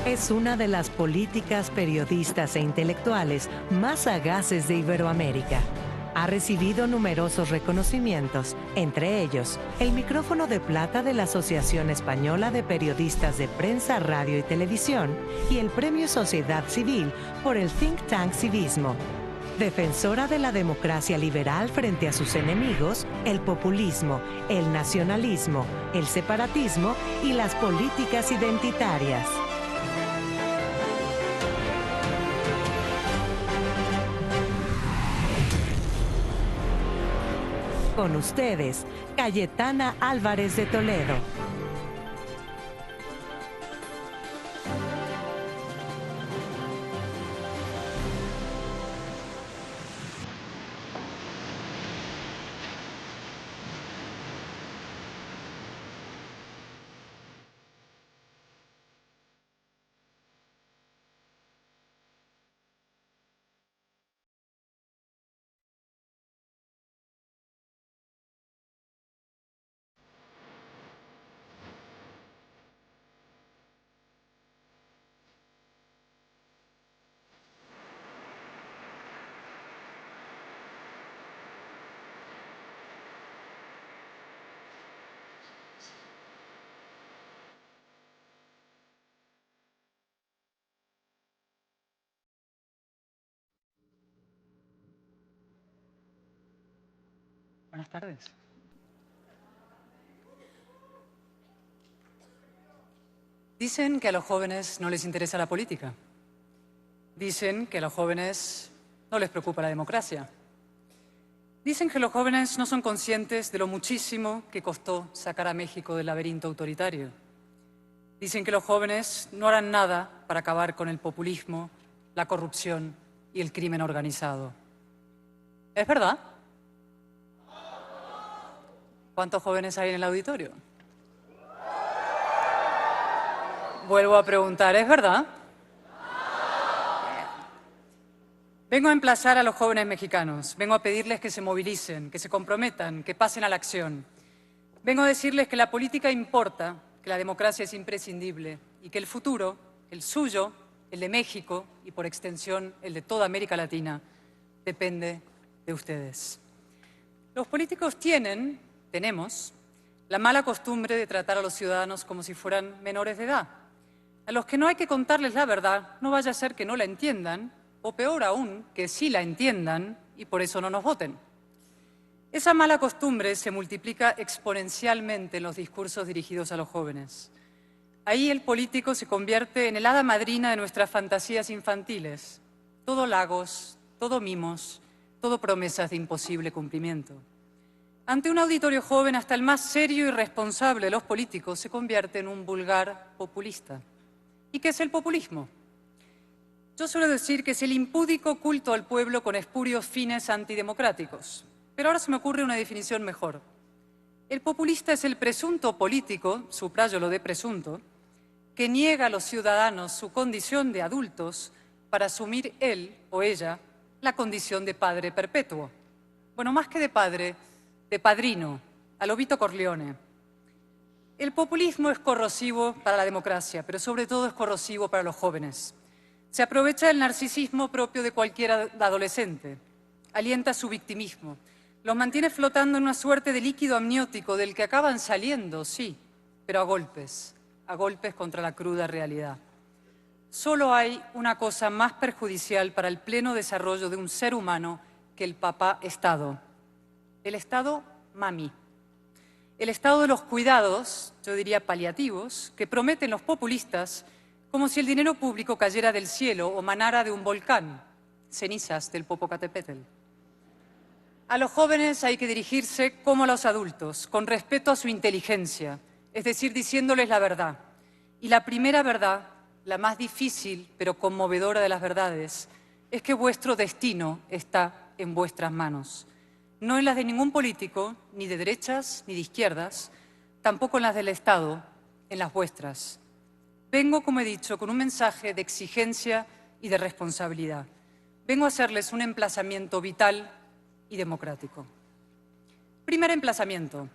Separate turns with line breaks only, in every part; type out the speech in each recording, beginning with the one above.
Es una de las políticas, periodistas e intelectuales más sagaces de Iberoamérica. Ha recibido numerosos reconocimientos, entre ellos el micrófono de plata de la Asociación Española de Periodistas de Prensa, Radio y Televisión y el Premio Sociedad Civil por el think tank Civismo. Defensora de la democracia liberal frente a sus enemigos, el populismo, el nacionalismo, el separatismo y las políticas identitarias. Con ustedes, Cayetana Álvarez de Toledo.
Buenas tardes. Dicen que a los jóvenes no les interesa la política. Dicen que a los jóvenes no les preocupa la democracia. Dicen que los jóvenes no son conscientes de lo muchísimo que costó sacar a México del laberinto autoritario. Dicen que los jóvenes no harán nada para acabar con el populismo, la corrupción y el crimen organizado. ¿Es verdad? ¿Cuántos jóvenes hay en el auditorio? Vuelvo a preguntar, ¿es verdad? Vengo a emplazar a los jóvenes mexicanos, vengo a pedirles que se movilicen, que se comprometan, que pasen a la acción. Vengo a decirles que la política importa, que la democracia es imprescindible y que el futuro, el suyo, el de México y por extensión el de toda América Latina, depende de ustedes. Los políticos tenemos, la mala costumbre de tratar a los ciudadanos como si fueran menores de edad, a los que no hay que contarles la verdad, no vaya a ser que no la entiendan, o peor aún, que sí la entiendan y por eso no nos voten. Esa mala costumbre se multiplica exponencialmente en los discursos dirigidos a los jóvenes. Ahí el político se convierte en el hada madrina de nuestras fantasías infantiles. Todo halagos, todo mimos, todo promesas de imposible cumplimiento. Ante un auditorio joven, hasta el más serio y responsable de los políticos se convierte en un vulgar populista. ¿Y qué es el populismo? Yo suelo decir que es el impúdico culto al pueblo con espurios fines antidemocráticos. Pero ahora se me ocurre una definición mejor. El populista es el presunto político, subrayo lo de presunto, que niega a los ciudadanos su condición de adultos para asumir él o ella la condición de padre perpetuo. Bueno, más que de padre, de padrino, a lo Vito Corleone. El populismo es corrosivo para la democracia, pero sobre todo es corrosivo para los jóvenes. Se aprovecha del narcisismo propio de cualquier adolescente, alienta su victimismo, los mantiene flotando en una suerte de líquido amniótico del que acaban saliendo, sí, pero a golpes contra la cruda realidad. Solo hay una cosa más perjudicial para el pleno desarrollo de un ser humano que el papá Estado. El Estado mami. El Estado de los cuidados, yo diría paliativos, que prometen los populistas como si el dinero público cayera del cielo o manara de un volcán, cenizas del Popocatépetl. A los jóvenes hay que dirigirse como a los adultos, con respeto a su inteligencia, es decir, diciéndoles la verdad. Y la primera verdad, la más difícil pero conmovedora de las verdades, es que vuestro destino está en vuestras manos. No en las de ningún político, ni de derechas ni de izquierdas, tampoco en las del Estado, en las vuestras. Vengo, como he dicho, con un mensaje de exigencia y de responsabilidad. Vengo a hacerles un emplazamiento vital y democrático. Primer emplazamiento.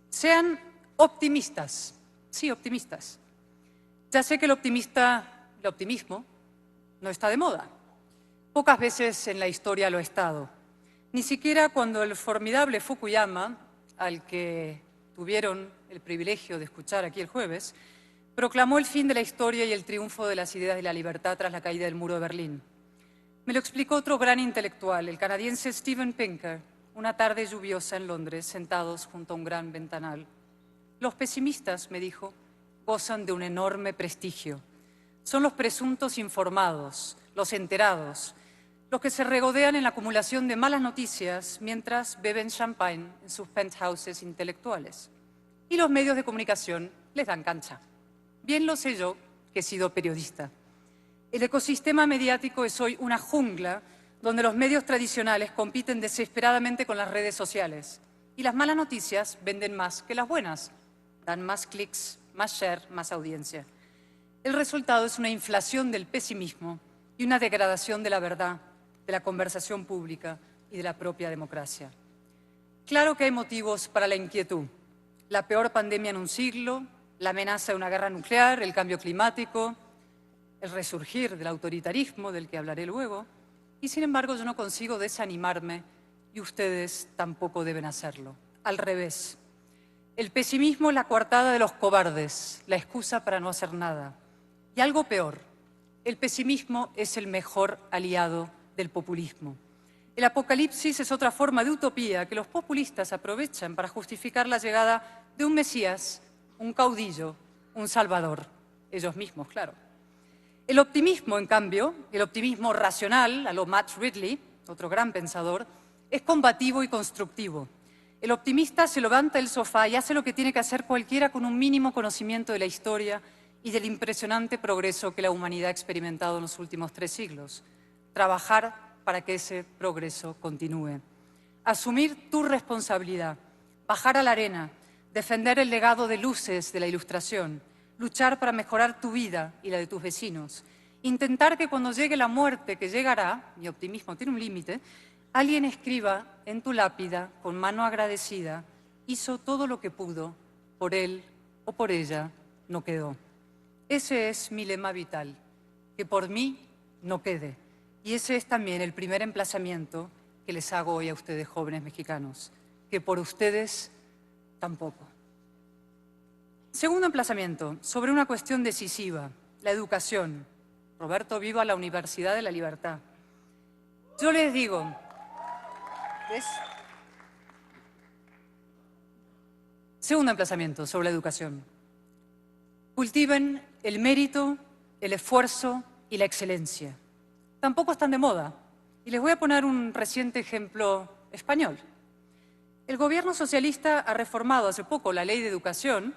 Sean optimistas. Sí, optimistas. Ya sé que el optimista El optimismo no está de moda. Pocas veces en la historia lo ha estado. Ni siquiera cuando el formidable Fukuyama, al que tuvieron el privilegio de escuchar aquí el jueves, proclamó el fin de la historia y el triunfo de las ideas de la libertad tras la caída del muro de Berlín. Me lo explicó otro gran intelectual, el canadiense Steven Pinker, una tarde lluviosa en Londres, sentados junto a un gran ventanal. Los pesimistas, me dijo, gozan de un enorme prestigio. Son los presuntos informados, los enterados, los que se regodean en la acumulación de malas noticias mientras beben champagne en sus penthouses intelectuales. Y los medios de comunicación les dan cancha. Bien lo sé yo, que he sido periodista. El ecosistema mediático es hoy una jungla donde los medios tradicionales compiten desesperadamente con las redes sociales. Y las malas noticias venden más que las buenas. Dan más clics, más share, más audiencia. El resultado es una inflación del pesimismo y una degradación de la verdad, de la conversación pública y de la propia democracia. Claro que hay motivos para la inquietud. La peor pandemia en un siglo, la amenaza de una guerra nuclear, el cambio climático, el resurgir del autoritarismo, del que hablaré luego, y sin embargo yo no consigo desanimarme y ustedes tampoco deben hacerlo. Al revés. El pesimismo es la coartada de los cobardes, la excusa para no hacer nada. Y algo peor, el pesimismo es el mejor aliado del populismo. El apocalipsis es otra forma de utopía que los populistas aprovechan para justificar la llegada de un Mesías, un caudillo, un salvador. Ellos mismos, claro. El optimismo, en cambio, el optimismo racional, a lo Matt Ridley, otro gran pensador, es combativo y constructivo. El optimista se levanta del sofá y hace lo que tiene que hacer cualquiera con un mínimo conocimiento de la historia y del impresionante progreso que la humanidad ha experimentado en los últimos 3 siglos. Trabajar para que ese progreso continúe. Asumir tu responsabilidad, bajar a la arena, defender el legado de luces de la Ilustración, luchar para mejorar tu vida y la de tus vecinos, intentar que cuando llegue la muerte, que llegará, mi optimismo tiene un límite, alguien escriba en tu lápida, con mano agradecida, hizo todo lo que pudo, por él o por ella no quedó. Ese es mi lema vital, que por mí no quede. Y ese es también el primer emplazamiento que les hago hoy a ustedes, jóvenes mexicanos, que por ustedes tampoco. Segundo emplazamiento, sobre una cuestión decisiva, la educación. Roberto, viva la Universidad de la Libertad. Yo les digo, ¿ves? Segundo emplazamiento sobre la educación. Cultiven el mérito, el esfuerzo y la excelencia. Tampoco están de moda. Y les voy a poner un reciente ejemplo español. El gobierno socialista ha reformado hace poco la Ley de Educación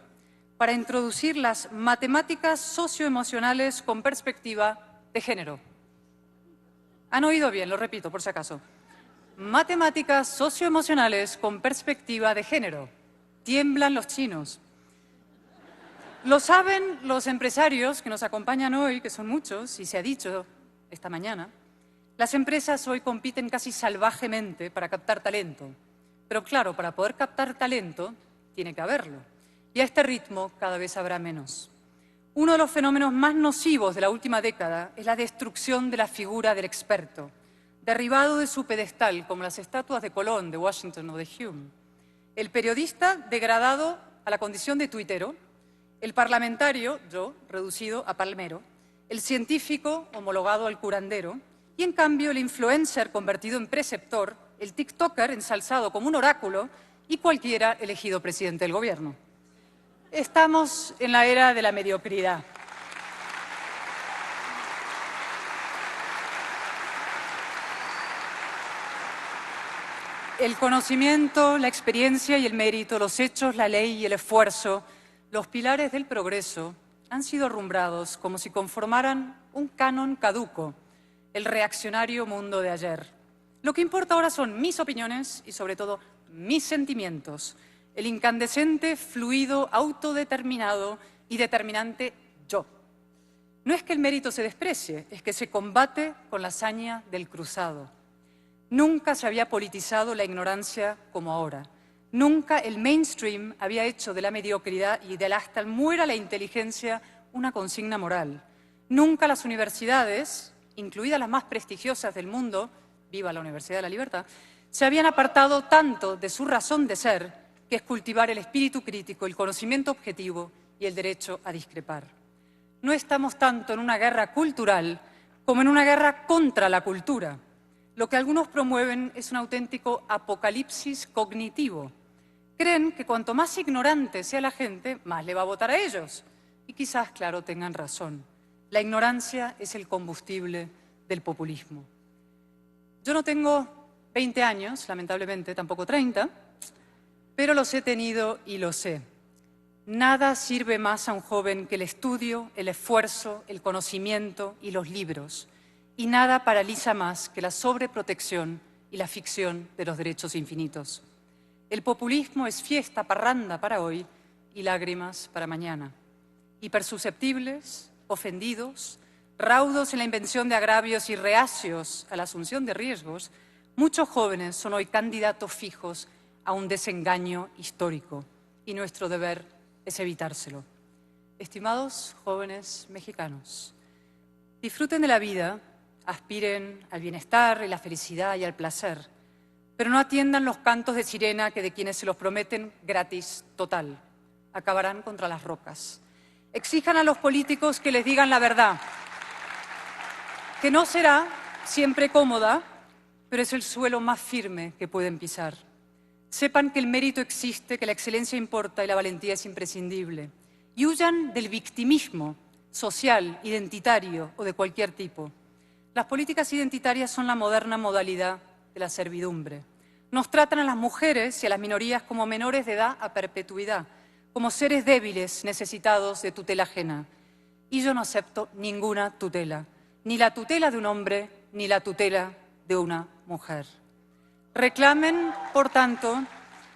para introducir las matemáticas socioemocionales con perspectiva de género. Han oído bien, lo repito por si acaso. Matemáticas socioemocionales con perspectiva de género. Tiemblan los chinos. Lo saben los empresarios que nos acompañan hoy, que son muchos, y se ha dicho esta mañana. Las empresas hoy compiten casi salvajemente para captar talento. Pero claro, para poder captar talento, tiene que haberlo. Y a este ritmo cada vez habrá menos. Uno de los fenómenos más nocivos de la última década es la destrucción de la figura del experto, derribado de su pedestal, como las estatuas de Colón, de Washington o de Hume. El periodista degradado a la condición de tuitero, el parlamentario, yo, reducido a palmero, el científico homologado al curandero y, en cambio, el influencer convertido en preceptor, el tiktoker ensalzado como un oráculo y cualquiera elegido presidente del gobierno. Estamos en la era de la mediocridad. El conocimiento, la experiencia y el mérito, los hechos, la ley y el esfuerzo, los pilares del progreso, han sido rumbrados como si conformaran un canon caduco, el reaccionario mundo de ayer. Lo que importa ahora son mis opiniones y, sobre todo, mis sentimientos, el incandescente, fluido, autodeterminado y determinante yo. No es que el mérito se desprecie, es que se combate con la hazaña del cruzado. Nunca se había politizado la ignorancia como ahora. Nunca el mainstream había hecho de la mediocridad y del hasta muera la inteligencia una consigna moral. Nunca las universidades, incluidas las más prestigiosas del mundo, viva la Universidad de la Libertad, se habían apartado tanto de su razón de ser, que es cultivar el espíritu crítico, el conocimiento objetivo y el derecho a discrepar. No estamos tanto en una guerra cultural como en una guerra contra la cultura. Lo que algunos promueven es un auténtico apocalipsis cognitivo. Creen que cuanto más ignorante sea la gente, más le va a votar a ellos. Y quizás, claro, tengan razón. La ignorancia es el combustible del populismo. Yo no tengo 20 años, lamentablemente, tampoco 30, pero los he tenido y lo sé. Nada sirve más a un joven que el estudio, el esfuerzo, el conocimiento y los libros. Y nada paraliza más que la sobreprotección y la ficción de los derechos infinitos. El populismo es fiesta, parranda para hoy y lágrimas para mañana. Hipersusceptibles, ofendidos, raudos en la invención de agravios y reacios a la asunción de riesgos, muchos jóvenes son hoy candidatos fijos a un desengaño histórico y nuestro deber es evitárselo. Estimados jóvenes mexicanos, disfruten de la vida, aspiren al bienestar y la felicidad y al placer, pero no atiendan los cantos de sirena que de quienes se los prometen gratis total. Acabarán contra las rocas. Exijan a los políticos que les digan la verdad, que no será siempre cómoda, pero es el suelo más firme que pueden pisar. Sepan que el mérito existe, que la excelencia importa y la valentía es imprescindible. Y huyan del victimismo social, identitario o de cualquier tipo. Las políticas identitarias son la moderna modalidad de la servidumbre. Nos tratan a las mujeres y a las minorías como menores de edad a perpetuidad, como seres débiles necesitados de tutela ajena. Y yo no acepto ninguna tutela, ni la tutela de un hombre, ni la tutela de una mujer. Reclamen, por tanto,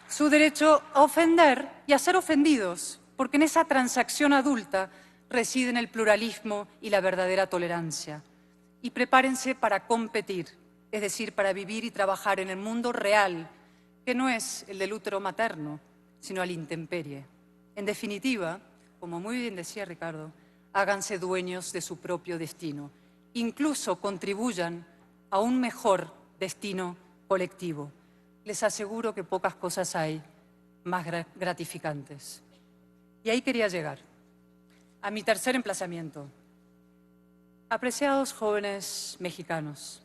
su derecho a ofender y a ser ofendidos, porque en esa transacción adulta residen el pluralismo y la verdadera tolerancia. Y prepárense para competir, es decir, para vivir y trabajar en el mundo real, que no es el del útero materno, sino al intemperie. En definitiva, como muy bien decía Ricardo, háganse dueños de su propio destino. Incluso contribuyan a un mejor destino colectivo. Les aseguro que pocas cosas hay más gratificantes. Y ahí quería llegar, a mi tercer emplazamiento. Apreciados jóvenes mexicanos,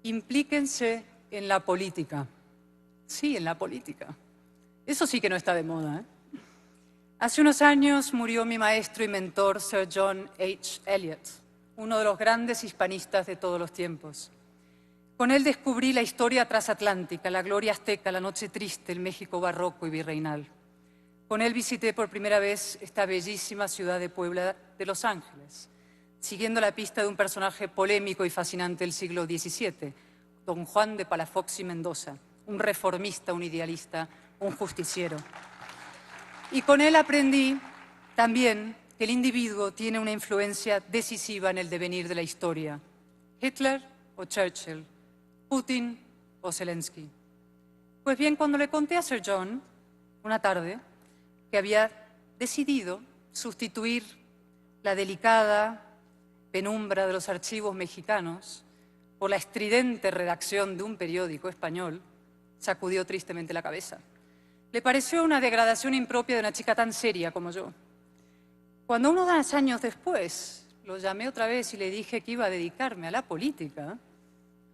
implíquense en la política. Sí, en la política. Eso sí que no está de moda, ¿eh? Hace unos años murió mi maestro y mentor, Sir John H. Eliot, uno de los grandes hispanistas de todos los tiempos. Con él descubrí la historia transatlántica, la gloria azteca, la noche triste, el México barroco y virreinal. Con él visité por primera vez esta bellísima ciudad de Puebla de Los Ángeles, siguiendo la pista de un personaje polémico y fascinante del siglo XVII, don Juan de Palafox y Mendoza, un reformista, un idealista, un justiciero. Y con él aprendí también que el individuo tiene una influencia decisiva en el devenir de la historia. Hitler o Churchill, Putin o Zelensky. Pues bien, cuando le conté a Sir John, una tarde, que había decidido sustituir la delicada penumbra de los archivos mexicanos por la estridente redacción de un periódico español, sacudió tristemente la cabeza. Le pareció una degradación impropia de una chica tan seria como yo. Cuando unos años después lo llamé otra vez y le dije que iba a dedicarme a la política,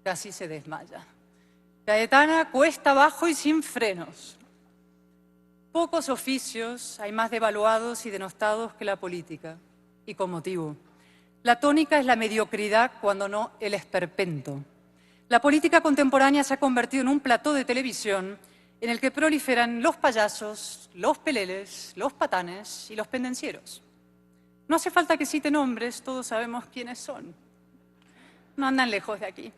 casi se desmaya. Cayetana, cuesta abajo y sin frenos. Pocos oficios hay más devaluados y denostados que la política, y con motivo. La tónica es la mediocridad, cuando no el esperpento. La política contemporánea se ha convertido en un plató de televisión en el que proliferan los payasos, los peleles, los patanes y los pendencieros. No hace falta que cite nombres, todos sabemos quiénes son. No andan lejos de aquí.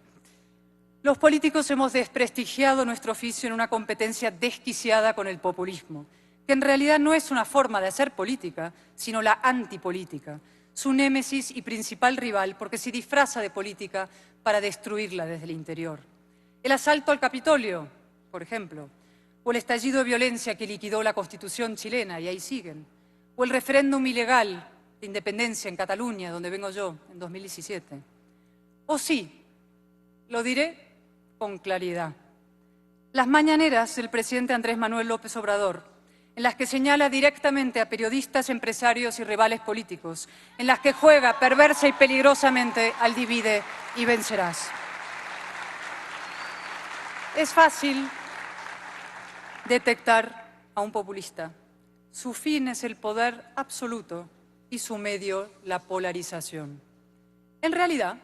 Los políticos hemos desprestigiado nuestro oficio en una competencia desquiciada con el populismo, que en realidad no es una forma de hacer política, sino la antipolítica, su némesis y principal rival, porque se disfraza de política para destruirla desde el interior. El asalto al Capitolio, por ejemplo, o el estallido de violencia que liquidó la Constitución chilena, y ahí siguen, o el referéndum ilegal de independencia en Cataluña, donde vengo yo, en 2017. O sí, lo diré con claridad. Las mañaneras del presidente Andrés Manuel López Obrador, en las que señala directamente a periodistas, empresarios y rivales políticos, en las que juega perversa y peligrosamente al divide y vencerás. Es fácil detectar a un populista. Su fin es el poder absoluto y su medio la polarización. En realidad,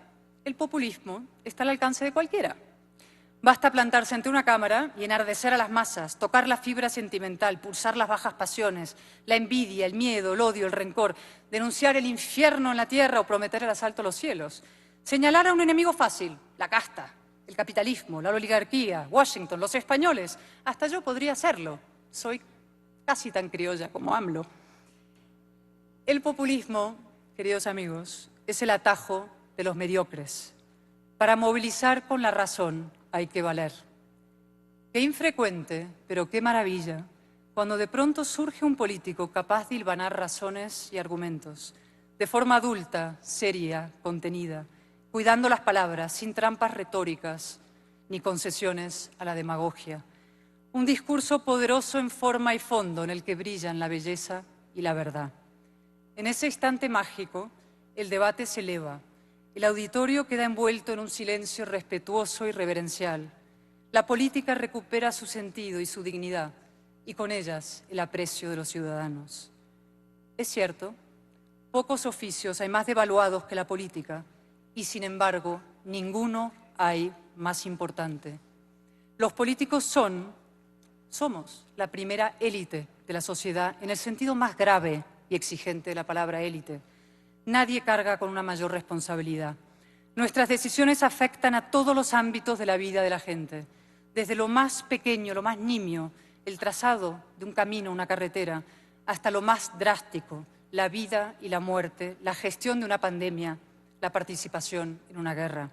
el populismo está al alcance de cualquiera. Basta plantarse ante una cámara y enardecer a las masas, tocar la fibra sentimental, pulsar las bajas pasiones, la envidia, el miedo, el odio, el rencor, denunciar el infierno en la tierra o prometer el asalto a los cielos, señalar a un enemigo fácil, la casta, el capitalismo, la oligarquía, Washington, los españoles. Hasta yo podría hacerlo. Soy casi tan criolla como AMLO. El populismo, queridos amigos, es el atajo de los mediocres. Para movilizar con la razón hay que valer. Qué infrecuente, pero qué maravilla, cuando de pronto surge un político capaz de hilvanar razones y argumentos, de forma adulta, seria, contenida, cuidando las palabras, sin trampas retóricas ni concesiones a la demagogia. Un discurso poderoso en forma y fondo en el que brillan la belleza y la verdad. En ese instante mágico, el debate se eleva. El auditorio queda envuelto en un silencio respetuoso y reverencial. La política recupera su sentido y su dignidad, y con ellas el aprecio de los ciudadanos. Es cierto, pocos oficios hay más devaluados que la política, y sin embargo, ninguno hay más importante. Los políticos somos la primera élite de la sociedad, en el sentido más grave y exigente de la palabra élite. Nadie carga con una mayor responsabilidad. Nuestras decisiones afectan a todos los ámbitos de la vida de la gente, desde lo más pequeño, lo más nimio, el trazado de un camino, una carretera, hasta lo más drástico, la vida y la muerte, la gestión de una pandemia, la participación en una guerra.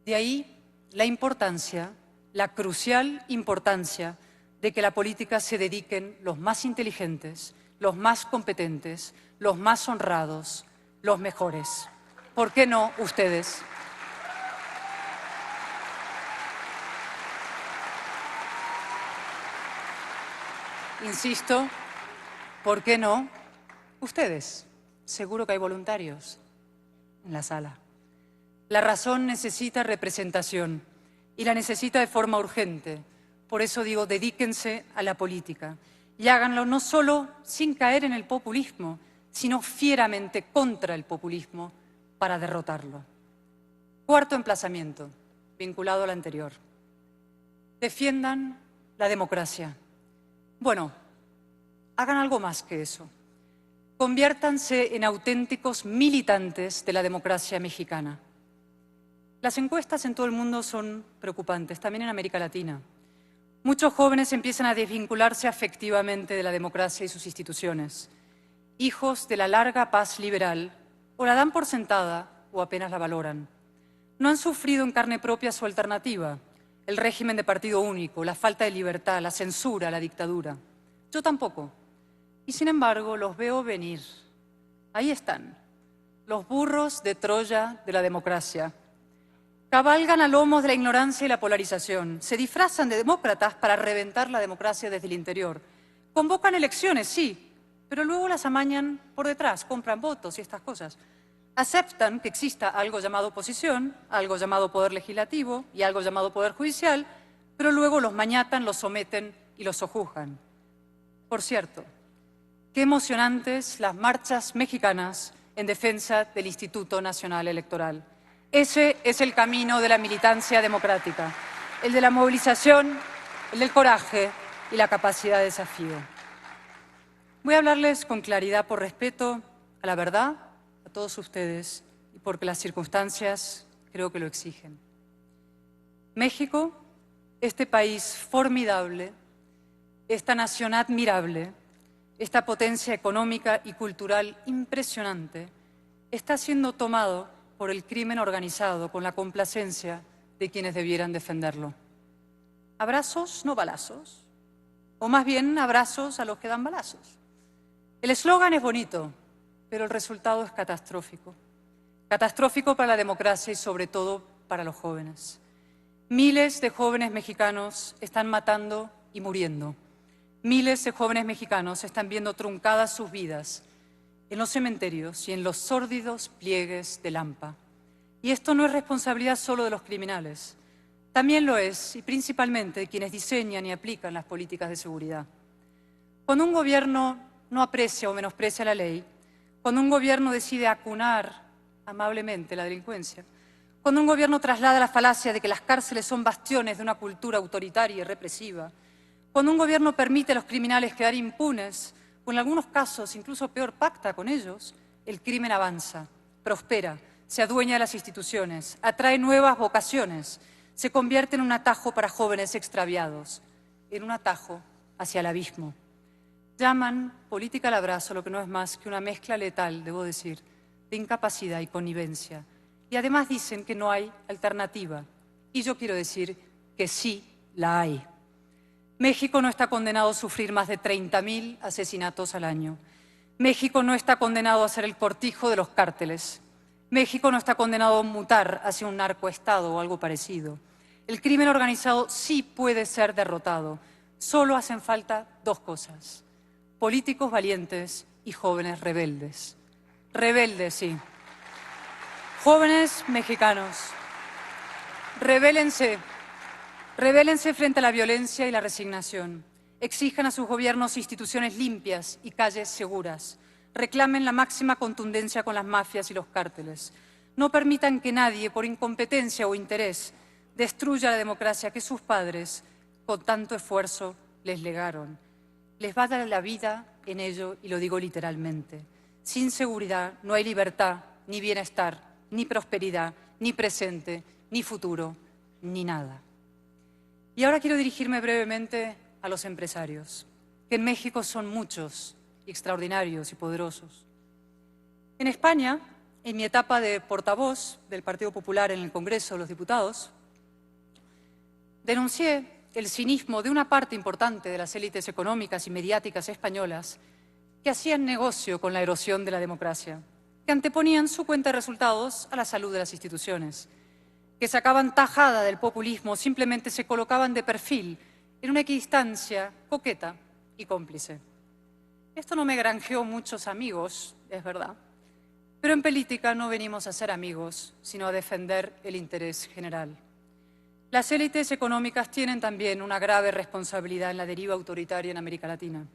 De ahí la importancia, la crucial importancia de que la política se dediquen los más inteligentes, los más competentes, los más honrados, los mejores. ¿Por qué no ustedes? Insisto, ¿por qué no ustedes? Seguro que hay voluntarios en la sala. La razón necesita representación y la necesita de forma urgente. Por eso digo, dedíquense a la política y háganlo no solo sin caer en el populismo, sino fieramente contra el populismo para derrotarlo. Cuarto emplazamiento, vinculado al anterior. Defiendan la democracia. Bueno, hagan algo más que eso. Conviértanse en auténticos militantes de la democracia mexicana. Las encuestas en todo el mundo son preocupantes, también en América Latina. Muchos jóvenes empiezan a desvincularse afectivamente de la democracia y sus instituciones. Hijos de la larga paz liberal, o la dan por sentada o apenas la valoran. No han sufrido en carne propia su alternativa, el régimen de partido único, la falta de libertad, la censura, la dictadura. Yo tampoco. Y sin embargo, los veo venir. Ahí están, los burros de Troya de la democracia. Cabalgan a lomos de la ignorancia y la polarización. Se disfrazan de demócratas para reventar la democracia desde el interior. Convocan elecciones, sí, pero luego las amañan por detrás, compran votos y estas cosas. Aceptan que exista algo llamado oposición, algo llamado poder legislativo y algo llamado poder judicial, pero luego los mañatan, los someten y los sojuzgan. Por cierto, qué emocionantes las marchas mexicanas en defensa del Instituto Nacional Electoral. Ese es el camino de la militancia democrática, el de la movilización, el del coraje y la capacidad de desafío. Voy a hablarles con claridad por respeto a la verdad, a todos ustedes, y porque las circunstancias creo que lo exigen. México, este país formidable, esta nación admirable, esta potencia económica y cultural impresionante, está siendo tomado por el crimen organizado con la complacencia de quienes debieran defenderlo. Abrazos, no balazos, o más bien abrazos a los que dan balazos. El eslogan es bonito, pero el resultado es catastrófico. Catastrófico para la democracia y sobre todo para los jóvenes. Miles de jóvenes mexicanos están matando y muriendo. Miles de jóvenes mexicanos están viendo truncadas sus vidas en los cementerios y en los sórdidos pliegues del AMPA. Y esto no es responsabilidad solo de los criminales. También lo es, y principalmente, de quienes diseñan y aplican las políticas de seguridad. Cuando un gobierno no aprecia o menosprecia la ley, cuando un gobierno decide acunar amablemente la delincuencia, cuando un gobierno traslada la falacia de que las cárceles son bastiones de una cultura autoritaria y represiva, cuando un gobierno permite a los criminales quedar impunes, o en algunos casos incluso peor pacta con ellos, el crimen avanza, prospera, se adueña de las instituciones, atrae nuevas vocaciones, se convierte en un atajo para jóvenes extraviados, en un atajo hacia el abismo. Llaman política al abrazo lo que no es más que una mezcla letal, debo decir, de incapacidad y connivencia. Y además dicen que no hay alternativa. Y yo quiero decir que sí la hay. México no está condenado a sufrir más de 30.000 asesinatos al año. México no está condenado a ser el cortijo de los cárteles. México no está condenado a mutar hacia un narcoestado o algo parecido. El crimen organizado sí puede ser derrotado. Solo hacen falta dos cosas: políticos valientes y jóvenes rebeldes. Rebeldes, sí. Jóvenes mexicanos, rebélense. Rebélense frente a la violencia y la resignación. Exijan a sus gobiernos instituciones limpias y calles seguras. Reclamen la máxima contundencia con las mafias y los cárteles. No permitan que nadie, por incompetencia o interés, destruya la democracia que sus padres, con tanto esfuerzo, les legaron. Les va a dar la vida en ello, y lo digo literalmente. Sin seguridad no hay libertad, ni bienestar, ni prosperidad, ni presente, ni futuro, ni nada. Y ahora quiero dirigirme brevemente a los empresarios, que en México son muchos, extraordinarios y poderosos. En España, en mi etapa de portavoz del Partido Popular en el Congreso de los Diputados, denuncié el cinismo de una parte importante de las élites económicas y mediáticas españolas que hacían negocio con la erosión de la democracia, que anteponían su cuenta de resultados a la salud de las instituciones, que sacaban tajada del populismo, simplemente se colocaban de perfil en una equidistancia coqueta y cómplice. Esto no me granjeó muchos amigos, es verdad, pero en política no venimos a ser amigos, sino a defender el interés general. Las élites económicas tienen también una grave responsabilidad en la deriva autoritaria en América Latina.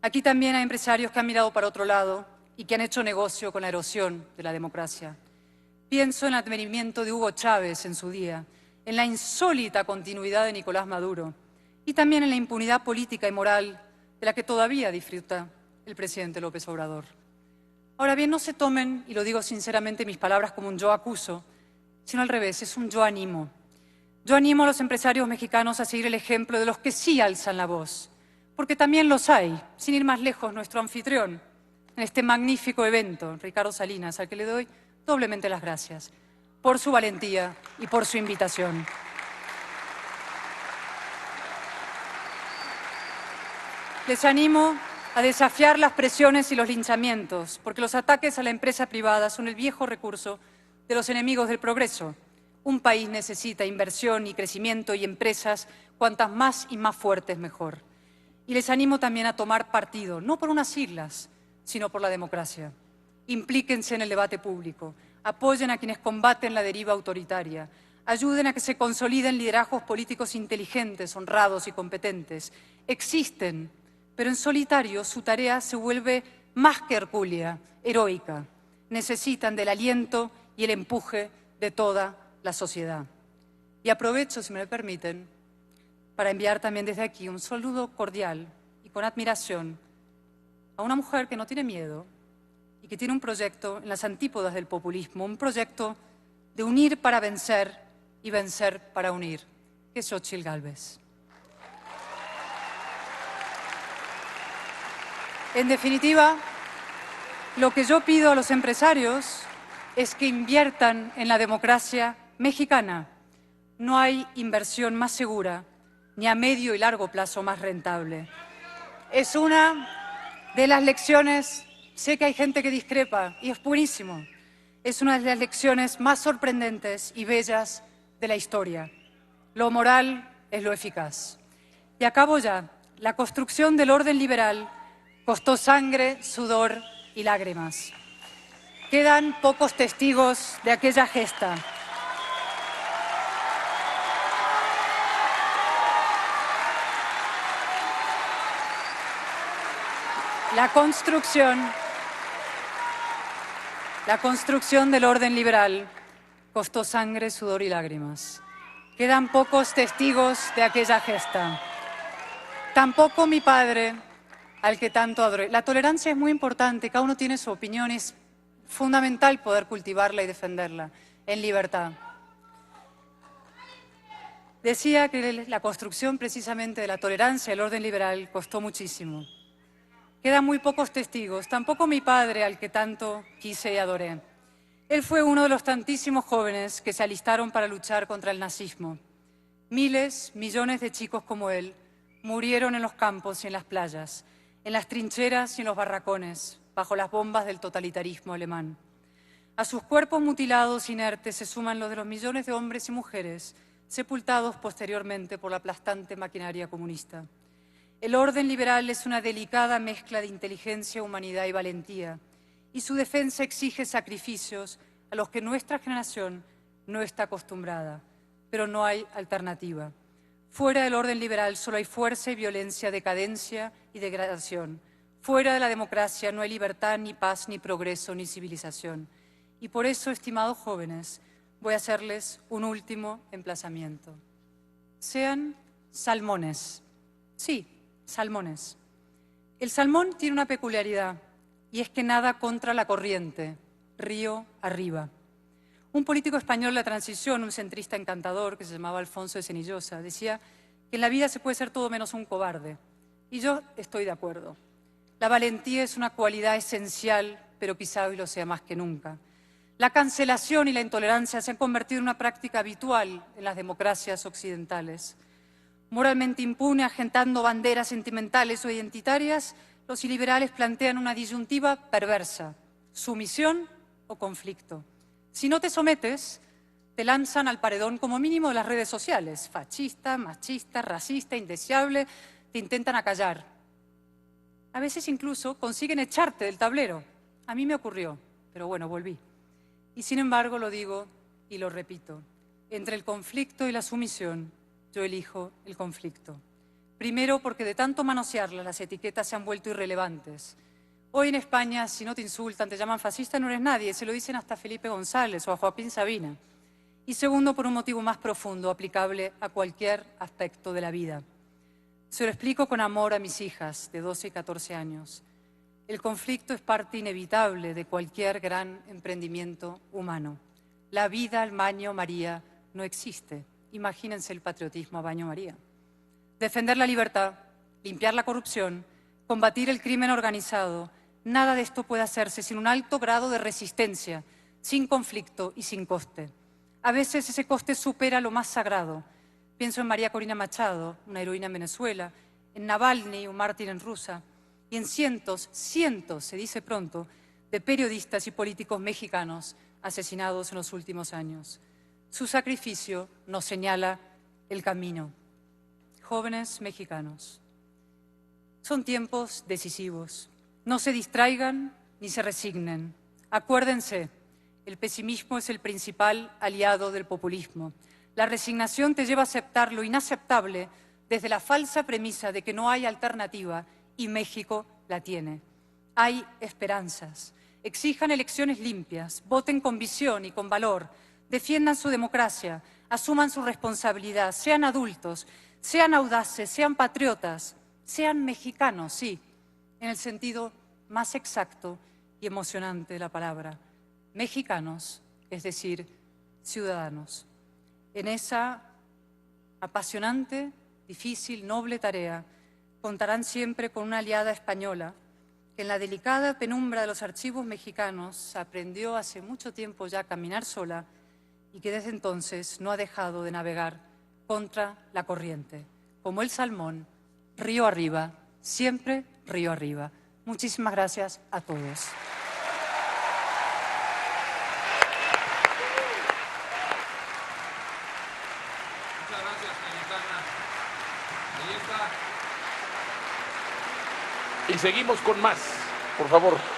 Aquí también hay empresarios que han mirado para otro lado y que han hecho negocio con la erosión de la democracia. Pienso en el advenimiento de Hugo Chávez en su día, en la insólita continuidad de Nicolás Maduro y también en la impunidad política y moral de la que todavía disfruta el presidente López Obrador. Ahora bien, no se tomen, y lo digo sinceramente, mis palabras como un yo acuso, sino al revés, es un yo animo. Yo animo a los empresarios mexicanos a seguir el ejemplo de los que sí alzan la voz, porque también los hay, sin ir más lejos, nuestro anfitrión en este magnífico evento, Ricardo Salinas, al que le doy doblemente las gracias por su valentía y por su invitación. Les animo a desafiar las presiones y los linchamientos, porque los ataques a la empresa privada son el viejo recurso de los enemigos del progreso. Un país necesita inversión y crecimiento y empresas cuantas más y más fuertes mejor. Y les animo también a tomar partido, no por unas siglas, sino por la democracia. Implíquense en el debate público, apoyen a quienes combaten la deriva autoritaria, ayuden a que se consoliden liderazgos políticos inteligentes, honrados y competentes. Existen, pero en solitario su tarea se vuelve más que hercúlea, heroica. Necesitan del aliento y el empuje de toda la sociedad. Y aprovecho, si me lo permiten, para enviar también desde aquí un saludo cordial y con admiración a una mujer que no tiene miedo y que tiene un proyecto en las antípodas del populismo, un proyecto de unir para vencer y vencer para unir, que es Xóchitl Gálvez. En definitiva, lo que yo pido a los empresarios es que inviertan en la democracia mexicana. No hay inversión más segura ni a medio y largo plazo más rentable. Es una de las lecciones Sé que hay gente que discrepa y es buenísimo. Es una de las lecciones más sorprendentes y bellas de la historia. Lo moral es lo eficaz. Y acabo ya. La construcción del orden liberal costó sangre, sudor y lágrimas. Quedan pocos testigos de aquella gesta. La construcción del orden liberal costó sangre, sudor y lágrimas. Quedan pocos testigos de aquella gesta. Tampoco mi padre, al que tanto adoré. La tolerancia es muy importante, cada uno tiene su opinión, es fundamental poder cultivarla y defenderla en libertad. Decía que la construcción precisamente de la tolerancia, el orden liberal, costó muchísimo. Quedan muy pocos testigos, tampoco mi padre, al que tanto quise y adoré. Él fue uno de los tantísimos jóvenes que se alistaron para luchar contra el nazismo. Miles, millones de chicos como él murieron en los campos y en las playas, en las trincheras y en los barracones, bajo las bombas del totalitarismo alemán. A sus cuerpos mutilados inertes se suman los de los millones de hombres y mujeres sepultados posteriormente por la aplastante maquinaria comunista. El orden liberal es una delicada mezcla de inteligencia, humanidad y valentía, y su defensa exige sacrificios a los que nuestra generación no está acostumbrada, pero no hay alternativa. Fuera del orden liberal solo hay fuerza y violencia, decadencia y degradación. Fuera de la democracia no hay libertad, ni paz, ni progreso, ni civilización. Y por eso, estimados jóvenes, voy a hacerles un último emplazamiento. Sean salmones. Sí, salmones. El salmón tiene una peculiaridad, y es que nada contra la corriente, río arriba. Un político español de la transición, un centrista encantador que se llamaba Alfonso de Senillosa, decía que en la vida se puede ser todo menos un cobarde. Y yo estoy de acuerdo. La valentía es una cualidad esencial, pero quizá hoy lo sea más que nunca. La cancelación y la intolerancia se han convertido en una práctica habitual en las democracias occidentales. Moralmente impune, agitando banderas sentimentales o identitarias, los iliberales plantean una disyuntiva perversa: sumisión o conflicto. Si no te sometes, te lanzan al paredón como mínimo de las redes sociales. Fascista, machista, racista, indeseable, te intentan acallar. A veces incluso consiguen echarte del tablero. A mí me ocurrió, pero bueno, volví. Y sin embargo lo digo y lo repito, entre el conflicto y la sumisión, yo elijo el conflicto. Primero, porque de tanto manosearlas, las etiquetas se han vuelto irrelevantes. Hoy en España, si no te insultan, te llaman fascista, no eres nadie. Se lo dicen hasta a Felipe González o a Joaquín Sabina. Y segundo, por un motivo más profundo, aplicable a cualquier aspecto de la vida. Se lo explico con amor a mis hijas de 12 y 14 años. El conflicto es parte inevitable de cualquier gran emprendimiento humano. La vida al baño María no existe. Imagínense el patriotismo a baño María. Defender la libertad, limpiar la corrupción, combatir el crimen organizado, nada de esto puede hacerse sin un alto grado de resistencia, sin conflicto y sin coste. A veces ese coste supera lo más sagrado. Pienso en María Corina Machado, una heroína en Venezuela, en Navalny, un mártir en Rusia, y en cientos, se dice pronto, de periodistas y políticos mexicanos asesinados en los últimos años. Su sacrificio nos señala el camino. Jóvenes mexicanos, son tiempos decisivos. No se distraigan ni se resignen. Acuérdense, el pesimismo es el principal aliado del populismo. La resignación te lleva a aceptar lo inaceptable desde la falsa premisa de que no hay alternativa y México la tiene. Hay esperanzas. Exijan elecciones limpias, voten con visión y con valor, defiendan su democracia, asuman su responsabilidad, sean adultos, sean audaces, sean patriotas, sean mexicanos, sí, en el sentido más exacto y emocionante de la palabra. Mexicanos, es decir, ciudadanos. En esa apasionante, difícil, noble tarea, contarán siempre con una aliada española que en la delicada penumbra de los archivos mexicanos aprendió hace mucho tiempo ya a caminar sola y que desde entonces no ha dejado de navegar contra la corriente, como el salmón, río arriba, siempre río arriba. Muchísimas gracias a todos.
Muchas gracias, Cayetana. Ahí está. Y seguimos con más, por favor.